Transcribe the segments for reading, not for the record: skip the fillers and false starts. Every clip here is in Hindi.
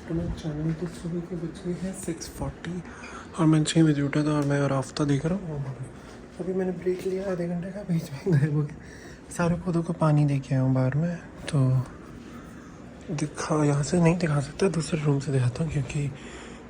तो मैं चैनल तो सुबह के बजे हैं 6:40 और मैं 6 बजे उठा था और मैं राफ्ता देख रहा हूँ। अभी मैंने ब्रेक लिया आधे घंटे का, बीच में गायब हो गया। सारे पौधों को पानी दे के आया हूँ बाहर में, तो यहाँ से नहीं दिखा सकता, दूसरे रूम से दिखाता हूँ क्योंकि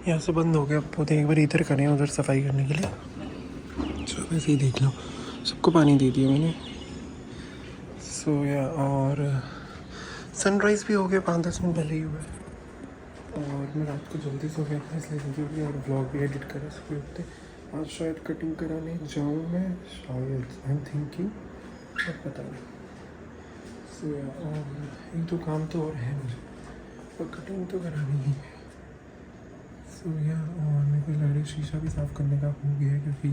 यहाँ से बंद हो गया पौधे। एक बार इधर करें उधर सफाई करने के लिए, तो वैसे ही देख लो। सबको पानी दे दिया मैंने। सोया और सनराइज़ भी हो गया 5-10 मिनट पहले ही हुआ है। और मैं रात को जल्दी सो गया था इसलिए जल्दी उठ गया और ब्लॉग भी एडिट करा सुबह उठते। आज शायद कटिंग कराने जाऊँ मैं, शायद आई एम थिंकिंग, और पता नहीं। सोया और 1-2 काम तो और है मुझे, और कटिंग तो करानी ही है। सोया और मेरे को लग रही शीशा भी साफ़ करने का हो गया है क्योंकि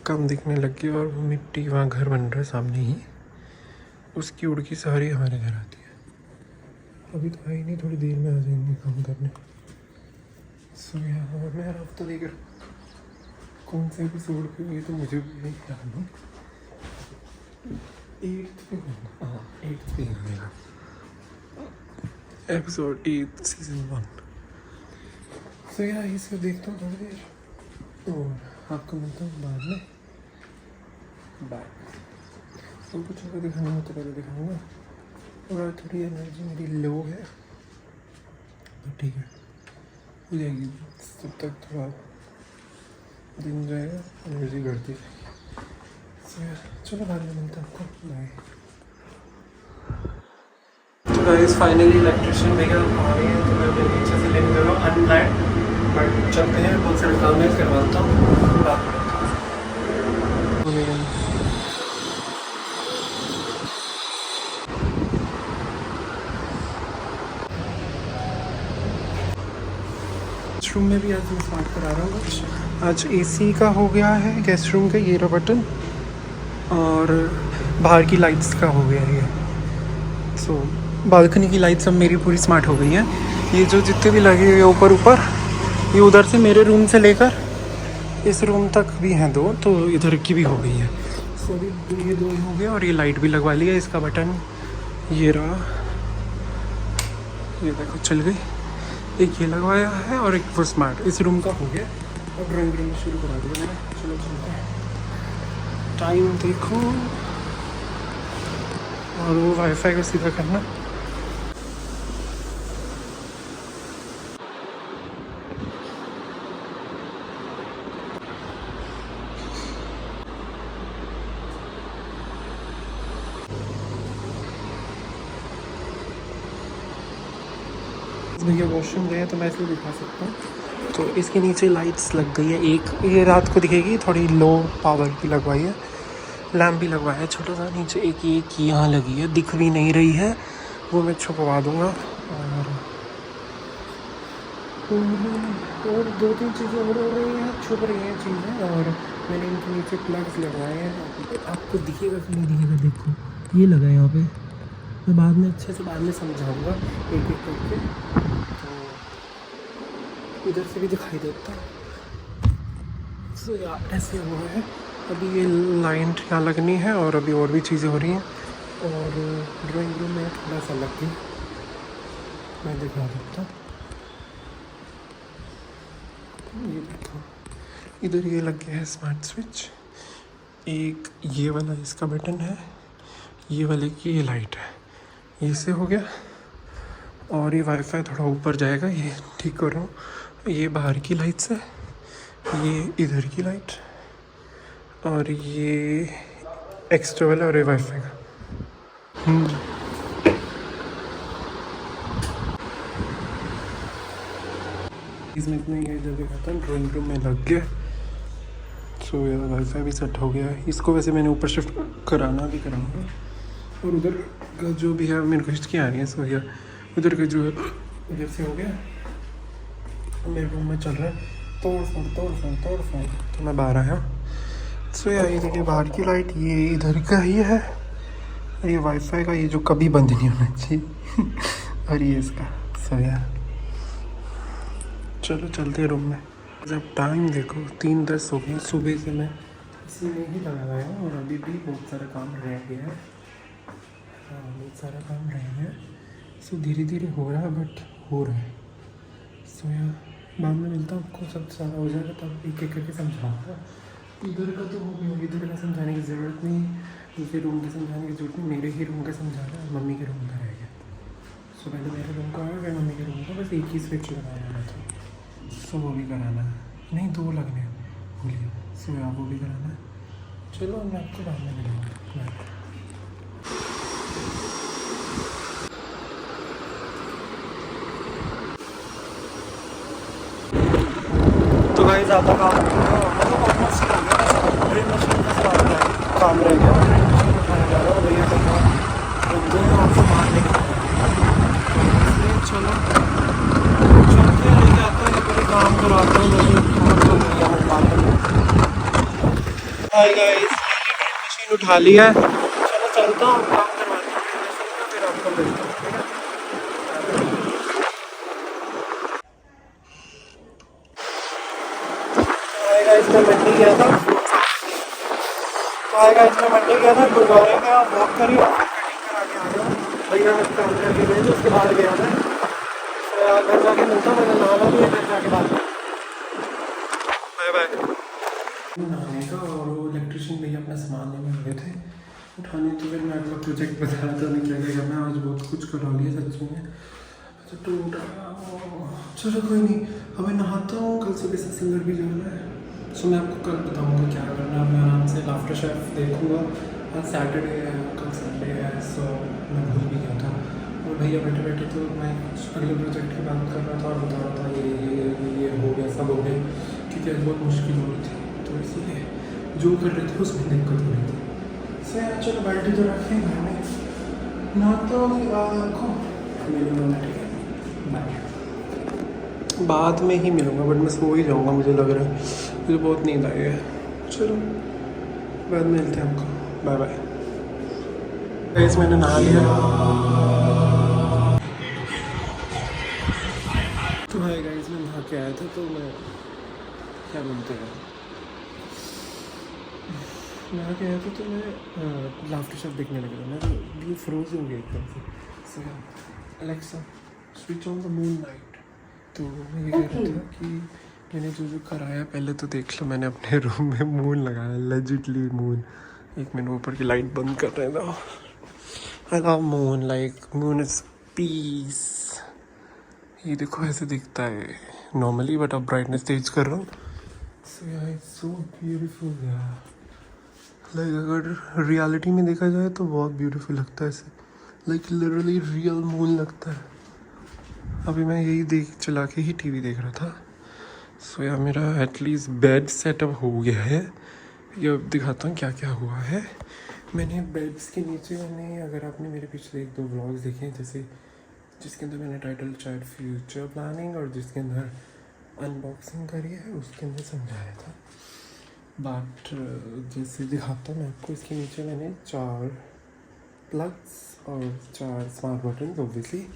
कम दिखने लग गया। और वो मिट्टी वहाँ घर बन रहा है सामने ही, उसकी उड़की सारी हमारे घर आती है। अभी तो आई नहीं, थोड़ी देर में आ जाएंगे काम करने। सोया और मैं राफ्ता देकर कौन से एपिसोड पे, ये तो मुझे भी नहीं जानना। 8th पे होगा, हाँ 8th पे है मेरा एपिसोड 8 सीज़न 1। सोया इसे देखता हूँ थोड़ी देर और आपको मिलता हूँ बाद में। बाय। सब कुछ अगर दिखाना हो तो पहले दिखाऊँगा। और थोड़ी एनर्जी मेरी लो है तो ठीक है, हो जाएगी। तब तक थोड़ा दिन जाएगा, एनर्जी बढ़ती जाएगी। चलो बाद में मिलता हूँ आपको, बाय। तो गाइस फाइनली इलेक्ट्रिशियन भैया आ रहे हैं, तो मैं अपने नीचे से लेने जा रहा हूँ अनप्लान्ड, बट चलते हैं बहुत सारे काम है करवाता हूँ बात। रूम में भी आज मैं स्टार्ट करा रहा हूँ कुछ। आज एसी का हो गया है गेस्ट रूम का ये रहा बटन, और बाहर की लाइट्स का हो गया है ये। सो बालकनी की लाइट्स अब मेरी पूरी स्मार्ट हो गई हैं। ये जो जितने भी लगे हुए ऊपर ऊपर, ये उधर से मेरे रूम से लेकर इस रूम तक भी हैं 2, तो इधर की भी हो गई है। सो अभी ये 2 हो गया और ये लाइट भी लगवा लिया। इसका बटन ये रहा, ये देखो चल गई। एक ये लगवाया है और एक वो स्मार्ट इस रूम का हो गया। और ड्राइंग रूम में शुरू करा दिया मैंने। चलो चलते हैं, टाइम देखो, और वो वाईफाई को सीधा करना। भैया वॉशरूम गए तो मैं इसलिए दिखा सकता हूँ। तो इसके नीचे लाइट्स लग गई है, एक ये रात को दिखेगी, थोड़ी लो पावर की लगवाई है। लैम्प भी लगवाया है छोटा सा नीचे, एक यहाँ लगी है, दिख भी नहीं रही है, वो मैं छुपवा दूँगा। और 2-3 चीज़ें और हो रही हैं, छुप रही हैं चीज़ें। और मैंने इनके नीचे प्लग्स लगवाए हैं, आपको दिखेगा कि नहीं दिखेगा, देखो ये लगा है यहाँ पे। मैं बाद में अच्छे से बाद में समझाऊंगा एक एक करके। तो इधर से भी दिखाई देता है। सो यार ऐसे हुआ है। अभी ये लाइन यहाँ लगनी है और अभी और भी चीज़ें हो रही हैं। और ड्राइंग रूम में थोड़ा सा लग गई, मैं दिखा देता हूँ। ये देखो इधर ये लग गया है स्मार्ट स्विच, एक ये वाला इसका बटन है, ये वाले की ये लाइट है, ये से हो गया। और ये वाईफाई थोड़ा ऊपर जाएगा, ये ठीक कर रहा हूँ। ये बाहर की लाइट्स है, ये इधर की लाइट, और ये एक्स्ट्रा वाला और ये वाईफाई का। इसमें इतना ही इधर दिखाता हूँ। ड्राइंग रूम में लग गया। सो यार वाईफाई भी सेट हो गया है। इसको वैसे मैंने ऊपर शिफ्ट कराना भी कराऊंगा। और उधर का जो भी है मेरे को हिचकी आ रही है। सो यार उधर का जो है इधर से हो गया, मेरे रूम में चल रहा है तोड़ फोड़। तो मैं बाहर आया। सो यार ये देखिए बाहर की लाइट, ये इधर का ही है, ये वाईफाई का, ये जो कभी बंद नहीं होना चाहिए और ये इसका। सो यार चलो चलते हैं रूम में। जब टाइम देखो 3:10 हो गई, सुबह से मैं इसी में ही लगा हुआ है और अभी भी बहुत सारा काम रह गया है। बहुत सारा काम रह गया है। सो धीरे धीरे हो रहा है, बट हो रहा है। सो यार बाद में मिलता हूँ आपको, सब सारा हो जाएगा तब एक एक करके समझाऊँगा। इधर का तो हो गया, इधर का समझाने की ज़रूरत नहीं, इनके रूम के समझाने की जरूरत नहीं, मेरे ही रूम का समझाना है, मम्मी के रूम का रह गया। सो पहले मेरे रूम का आया, फिर मम्मी के रूम का, बस एक ही स्विच लगाना था। सो वो भी कराना है, नहीं 2 लगने हैं, भूलिए। सो यार वो भी कराना है। चलो मैं आपको बाद में मिलूँगा, बाय। तो भाई ज़्यादा काम नहीं है, मतलब ऑलमोस्ट हो गया, बस ड्रिल मशीन का काम रह गया। ड्रिल मशीन उठाने जा रहा हूँ, भैया कहीं रुक गए और सामान लेके इसलिए चलो चलते हैं, लेके आता हूँ, पूरे काम कराता हूँ। हाय गाइस, ड्रिल मशीन उठा लिया है, चलो चलता हूँ, काम करवाता हूँ ड्रिल मशीन का, फिर आपको मिलता हूँ, ठीक है। हाय गाइस, मैं मंडी गया था, मैं मंडी गया था, गुरुद्वारे गया, वॉक करी और कटिंग करा के आ गया। भैया काम करके गए थे, उसके बाद गया मैं। तो यार घर जाके मिलता हूँ, मैंने नहाना भी है, घर जाके बात। Bye bye. नहाने का, और वो इलेक्ट्रिशियन भैया अपना सामान लेने आ गए थे उठाने, तो फिर मैं अपना प्रोजेक्ट बता रहा था, क्या क्या करना है। आज बहुत कुछ करा लिया सच में, अच्छा टूट। चलो कोई नहीं, अभी नहाता हूँ, कल सुबह से सिंगर भी जाना है। सो मैं आपको कल बताऊँगा क्या करना है। मैं आराम से आफ्टर शेफ देखूँगा। आज सैटरडे है, कल संडे है, सो मैं भूल भी गया था। और भैया बैठे बैठे तो मैं अगले प्रोजेक्ट की बात कर रहा था और बता रहा था ये हो गया, सब हो गया, क्योंकि आज बहुत मुश्किल हो रही थी, तो इसीलिए जो कर रहे थे उसमें दिक्कत हो रही थी। सो यार चलो बाल्टी तो रखें घर में, नहाता हूँ, आपको मिलूँगा, ठीक है, बाय। बाद में ही मिलूँगा, बट मैं सो ही जाऊँगा, मुझे लग रहा है, मुझे बहुत नींद आई है। चलो बाद में मिलते हैं आपको, बाय बाय। गाइस मैंने नहा लिया, तो हाय गाइस मैं नहा के आया था, तो मैं क्या बोलते हैं, नहा के आया था तो मैं लाफ्टर शेफ देखने लगा था, मैं तो फ्रोज हो गया एकदम से। So Alexa switch on the moon light. तो मैं ये कह रहा था कि मैंने जो कराया, पहले तो देख लो, मैंने अपने रूम में मून लगाया, लेजिटली मून। एक मैंने ऊपर की लाइट बंद कर रहे था। I love moon, like moon is peace. ये देखो ऐसे दिखता है नॉर्मली, बट अब ब्राइटनेस तेज कर रहा हूँ। सो यार इट्स सो ब्यूटीफुल यार, लाइक अगर रियलिटी में देखा जाए तो बहुत ब्यूटीफुल लगता है ऐसे, लाइक लिटरली रियल मून लगता है। अभी मैं यही चला के ही टीवी देख रहा था। सो यार मेरा एटलीस्ट बेड सेटअप हो गया है। ये अब दिखाता हूँ क्या क्या हुआ है। मैंने बेड्स के नीचे, अगर आपने मेरे पिछले 1-2 व्लॉग्स देखे हैं, जैसे जिसके अंदर मैंने टाइटल शायद फ्यूचर प्लानिंग और जिसके अंदर अनबॉक्सिंग करी है, उसके अंदर समझाया था। बट जैसे दिखाता हूँ मैं आपको, इसके नीचे मैंने 4 प्लग्स और 4 स्मार्ट बटन ऑब्वियसली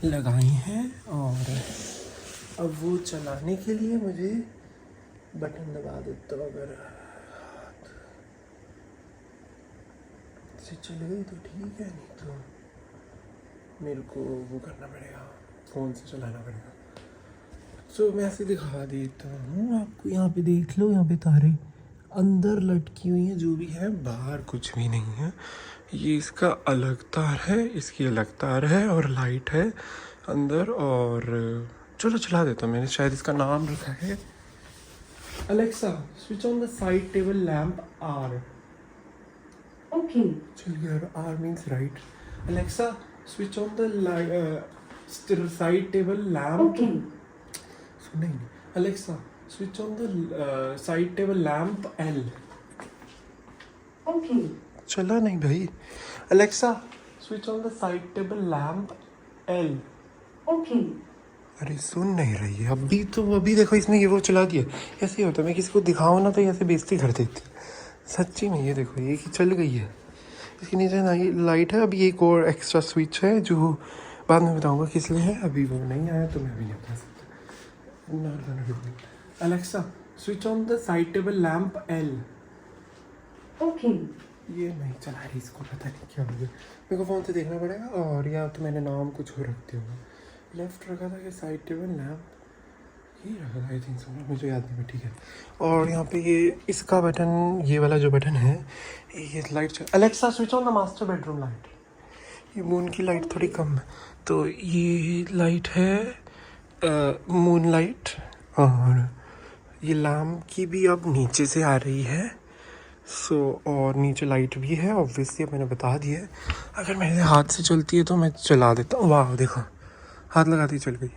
लगाई हैं, और अब वो चलाने के लिए मुझे बटन दबा देता हूँ। अगर से चल गई तो ठीक है, नहीं तो मेरे को वो करना पड़ेगा, फ़ोन से चलाना पड़ेगा। सो मैं ऐसे दिखा देता हूँ आपको, यहाँ पे देख लो, यहाँ पे तारे अंदर लटकी हुई हैं, जो भी है, बाहर कुछ भी नहीं है। ये इसका अलग तार है, इसकी अलग तार है, और लाइट है अंदर। और चलो चला देता हूँ, मैंने शायद इसका नाम रखा है Alexa switch on the side table lamp R. Okay चल गया, R means right. Alexa switch on the side table lamp, नहीं, Alexa switch on the side table lamp L. Okay चला नहीं भाई। Alexa switch on the side table lamp L. Okay अरे सुन नहीं रही है अभी, तो अभी देखो इसने ये वो चला दिया। ऐसे ही होता है, मैं किसी को दिखाऊँ ना तो ऐसे बेइज्जती कर देती सच्ची में। ये देखो ये कि चल गई है, इसके नीचे ना ये लाइट है। अभी एक और एक्स्ट्रा स्विच है जो बाद में बताऊंगा किस लिए है, अभी वो नहीं आया तो मैं भी नहीं बता सकता। Alexa switch on the side table lamp L. Okay ये नहीं चला रही, इसको पता नहीं क्या हो गया, मेरे को फ़ोन से देखना पड़ेगा। और या तो मैंने नाम कुछ और रख दिया होगा, लेफ्ट रखा था कि साइड टेबल लैम्प ही रखा था आई थिंक सो, मुझे याद नहीं, ठीक है। और यहाँ पे ये इसका बटन, ये वाला जो बटन है, ये light, Alexa switch on the master bedroom light. ये मून की लाइट थोड़ी कम है, तो ये लाइट है मून लाइट। और ये लैम्प की भी अब नीचे से आ रही है। सो और नीचे लाइट भी है ऑब्वियसली, मैंने बता दिया है। अगर मेरे हाथ से चलती है तो मैं चला देता हूँ। वाह देखो, हाथ लगाती चल गई।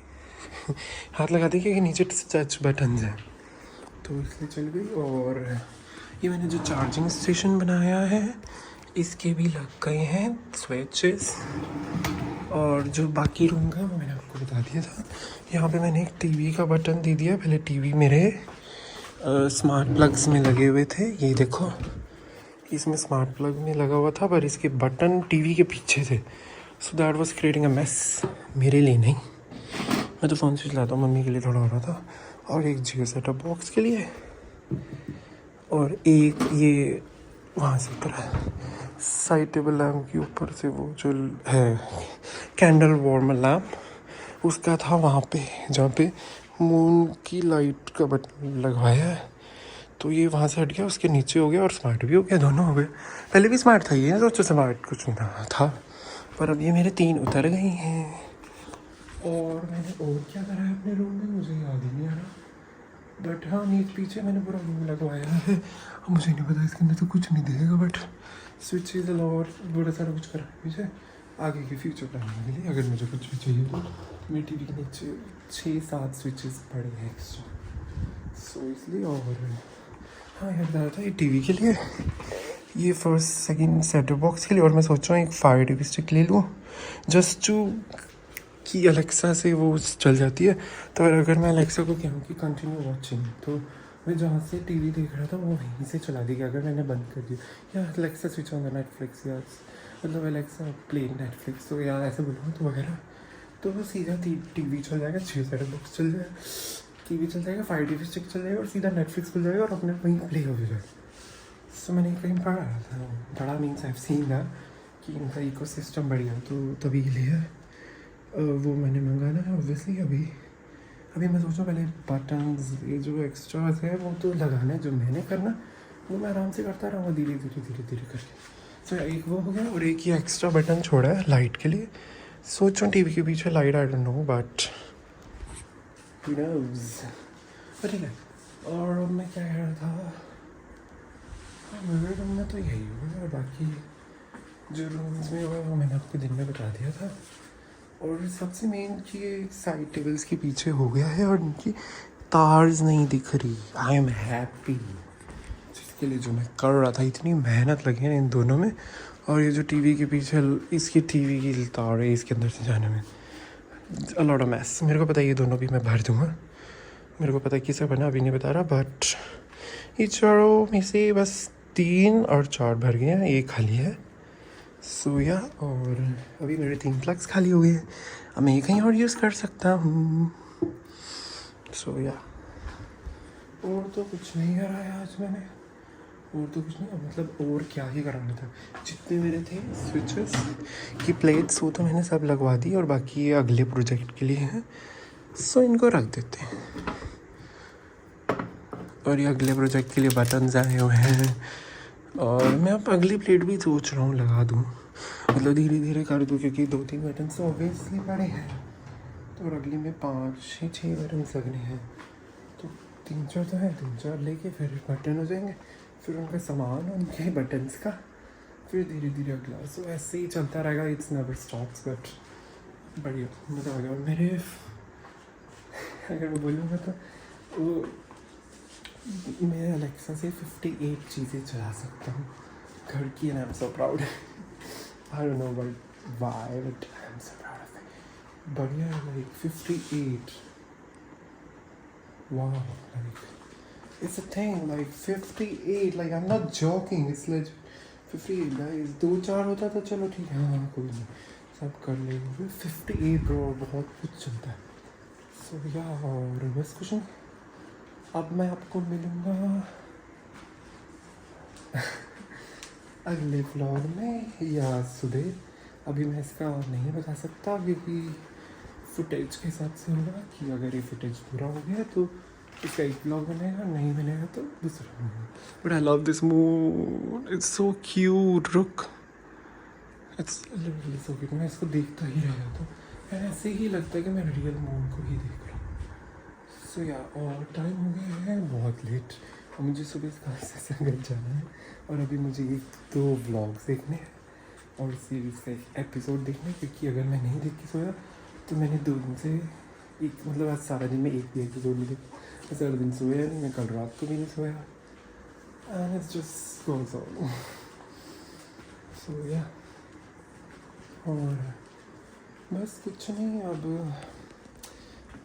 हाथ लगाती क्योंकि नीचे टच बटन है, तो इसलिए चल गई। और ये मैंने जो चार्जिंग स्टेशन बनाया है, इसके भी लग गए हैं स्विचेस। और जो बाकी रूम का वो मैंने आपको बता दिया था। यहाँ पे मैंने एक टीवी का बटन दे दिया। पहले टीवी मेरे स्मार्ट प्लग्स में लगे हुए थे, ये देखो, इसमें स्मार्ट प्लग में लगा हुआ था, पर इसके बटन टीवी के पीछे थे। So that was creating a mess, मेरे लिए नहीं। मैं तो फ़ोन स्विच लाता हूँ, मम्मी के लिए थोड़ा हो रहा था। और एक जियो सेटअप बॉक्स के लिए, और एक ये वहाँ से उतर साइड टेबल लैम्प के ऊपर से वो जो है कैंडल वार्मर लैम्प, उसका था वहाँ पे जहाँ पे मून की लाइट का बटन लगवाया है। तो ये वहाँ से हट गया, उसके नीचे हो गया, और स्मार्ट भी हो गया, दोनों हो गए। पहले भी स्मार्ट था ये, सोचो स्मार्ट कुछ नहीं था, पर अब ये मेरे 3 उतर गई हैं। और मैंने और क्या करा है अपने रूम में, मुझे याद ही नहीं आ रहा। बट हाँ, नीचे पीछे मैंने पूरा रूम लगवाया है। अब मुझे नहीं पता इसके अंदर तो कुछ नहीं दिखेगा, बट स्विचेज और बड़ा सारा कुछ करा है पीछे आगे के फ्यूचर प्लानिंग के लिए। अगर मुझे कुछ भी चाहिए तो मेरे टीवी के नीचे 6-7 स्विचेस पड़े हैं एक्स्ट्रा, सो इसलिए। और हाँ यार, बता रहा था ये टीवी के लिए, ये फर्स्ट सेकंड सेटअप बॉक्स के लिए। और मैं सोच रहा हूँ एक फायर टीवी स्टिक ले लूँ, जस्ट टू कि अलेक्सा से वो चल जाती है। तो अगर मैं अलेक्सा को कहूँ कि कंटिन्यू वॉचिंग, तो मैं जहाँ से टीवी देख रहा था वो वहीं से चला देगी अगर मैंने बंद कर दिया। या Alexa switch on the Netflix, या मतलब अलेक्सा प्ले नेटफ्लिक्स, तो या ऐसे बोलूँगा तो वगैरह, तो वो सीधा टीवी चल जाएगा, 6 सेटअप बॉक्स चल जाएगा, टीवी चल जाएगा, फायर टीवी स्टिक चल जाएगा, और सीधा नेटफ्लिक्स खुल जाएगा, और अपने वहीं प्ले हो जाएगा। सो मैंने कहीं पढ़ा means I have seen that कि इनका इकोसिस्टम बढ़िया, तो तभी लिए वो मैंने मंगाना है ऑब्वियसली। अभी मैं सोचा पहले बटन्स ये जो एक्स्ट्राज है वो तो लगाना है, जो मैंने करना वो मैं आराम से करता रहूँगा, धीरे धीरे करके। सो एक वो हो गया, और एक ये एक्स्ट्रा बटन छोड़ा है लाइट के लिए। सोच रहा हूँ टीवी के पीछे light, I don't know but who knows, पर ठीक है। और मैं क्या कह रहा था, मेरे रूम में तो यही हुआ, और बाकी जो रूम्स में हुआ वो मैंने आपको दिन में बता दिया था। और सबसे मेन कि ये साइड टेबल्स के पीछे हो गया है, और इनकी तार्स नहीं दिख रही। आई एम हैप्पी, जिसके लिए जो मैं कर रहा था, इतनी मेहनत लगी है इन दोनों में। और ये जो टीवी के पीछे इसकी टीवी की तार है, इसके अंदर से जाने में अ लॉट ऑफ मैस। मेरे को पता है ये दोनों भी मैं भर दूँगा, मेरे को पता है किसे बना, अभी नहीं बता रहा। बट ये चारों में से बस 3 और 4 भर गए हैं, एक खाली है। सो या, और अभी मेरे 3 प्लग्स खाली हो गए हैं, अब मैं ये कहीं और यूज़ कर सकता हूँ। सो या, और तो कुछ नहीं करा है आज मैंने, और तो कुछ नहीं, मतलब और क्या ही कराना था। जितने मेरे थे स्विचेस की प्लेट्स वो तो मैंने सब लगवा दी, और बाकी ये अगले प्रोजेक्ट के लिए हैं, सो इनको रख देते हैं। और ये अगले प्रोजेक्ट के लिए बटन्स आए हुए हैं, और मैं अब अगली प्लेट भी सोच रहा हूँ लगा दूँ, मतलब धीरे धीरे कर दूँ, क्योंकि 2-3 बटन तो ऑब्वियसली पड़े हैं, तो और अगली में 5-6 बटन लगने हैं, तो 3-4 तो है, 3-4 लेके फिर बटन हो जाएंगे, फिर उनका सामान उनके बटन्स का, फिर धीरे धीरे अगला। सो ऐसे ही चलता रहेगा, इट्स नेवर स्टॉप्स। बट बढ़िया मज़ा आ गया। और मेरे अगर मैं बोलूँगा तो वो मैं अलेक्सा से 58 चीज़ें चला सकता हूँ घर की, and I am so proud. I don't know why but I am so proud of it. बढ़िया है, लाइक 58, वाह, like it's a thing, like 58, like I am not joking, it's like 58 guys. 2-4 होता तो चलो ठीक है, हाँ कोई नहीं, सब कर लेंगे। 58 ब्रो, बहुत कुछ चलता है। सो या, और बस कुछ नहीं, अब मैं आपको मिलूँगा अगले व्लॉग में या सुबह। अभी मैं इसका नहीं बता सकता, क्योंकि फुटेज के हिसाब से होगा कि अगर ये फुटेज पूरा हो गया तो इसका एक ब्लॉग बनेगा, नहीं बनेगा तो दूसरा बनेगा. But I love this moon, it's so cute. रुक, इट्स लिटरली सो क्यूट. मैं इसको देखता ही रह जाता हूँ. ऐसे ही लगता है कि मैं रियल मून को ही देख रहा हूँ. सो या, और टाइम हो गया है बहुत लेट और मुझे सुबह कहाँ से संगत जाना है. और अभी मुझे एक 2 व्लॉग्स देखने हैं और सीरीज़ का एक एपिसोड देखना है, क्योंकि अगर मैं नहीं देख के सोया तो मैंने 2 दिन से एक, मतलब आज सारा दिन में एक भी एपिसोड नहीं देखा. मैं सारा दिन सोया नहीं, मैं कल रात को भी नहीं सोया. And it's just goes on. So yeah, और बस कुछ नहीं. अब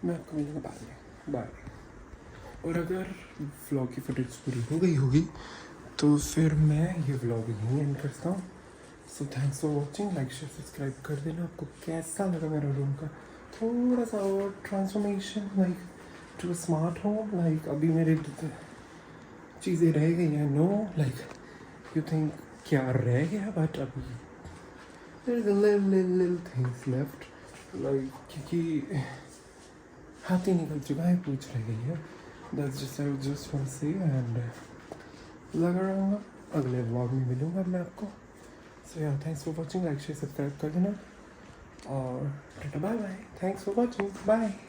मैं आपको मिलूँगा बाद में. बाय. और अगर व्लॉग की फुटेज पूरी हो गई होगी तो फिर मैं ये व्लॉग यहीं एंड करता हूँ. So thanks for watching. Like share subscribe कर देना. आपको कैसा लगा मेरा रूम का थोड़ा सा और transformation, like to smart home. Like अभी मेरे चीज़ें रह गई हैं. नो, लाइक यू थिंक क्या रह गया, बट अभी there is a little things left, like क्योंकि हाथ ही निकल चुका है, पूछ रह गई है. That's just I just want to say. and लगा रहूँगा अगले व्लॉग में मिलूँगा मैं आपको. So yeah, thanks for watching. Like, share, subscribe कर देना और tata bye bye. Thanks for watching. Bye.